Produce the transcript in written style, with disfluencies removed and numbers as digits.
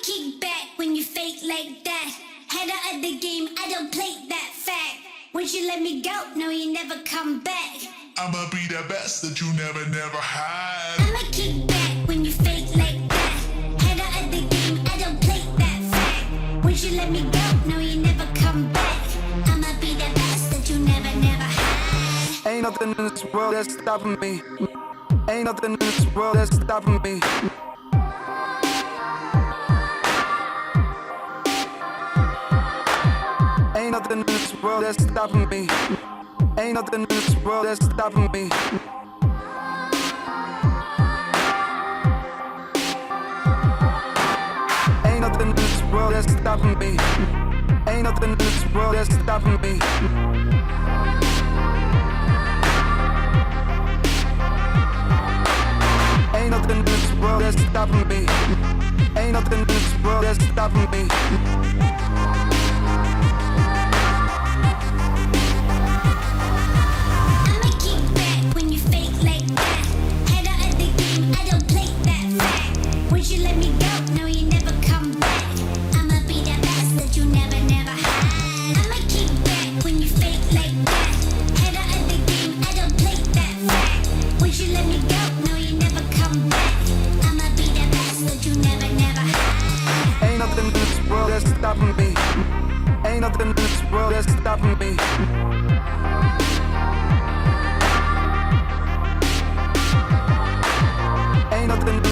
kick back when you fake like that. Head out of the game, I don't play that fact. Once you let me go, no, you never come back. I'ma be the best that you never, never had. I'ma kick back when you fake like that. Head out of the game, I don't play that fact. Once you let me go, no, you never come back. I'ma be the best that you never, never had. Ain't nothing in this world that's stopping me. Ain't nothing in this world that's stopping me. Ain't nothing in this world that's stopping me. Ain't nothing in this world that's stopping me. Ain't nothing in this world that's stopping me. Ain't nothing in this world that's stopping me. Ain't nothing in this world that's stopping me. Ain't nothing in this world that's stopping me. I'ma kick back when you fake like that. Head out of the game, I don't play that fact. Once you let me go, no, you never come back. I'ma be the best that you never, never had. I'ma kick back when you fake like that. Head out of the game, I don't play that fact. Once you let me go, no, you never come back. I'ma be the best that you never, never had. Ain't nothing in this world that's stopping me. Ain't nothing in this world that's stopping me.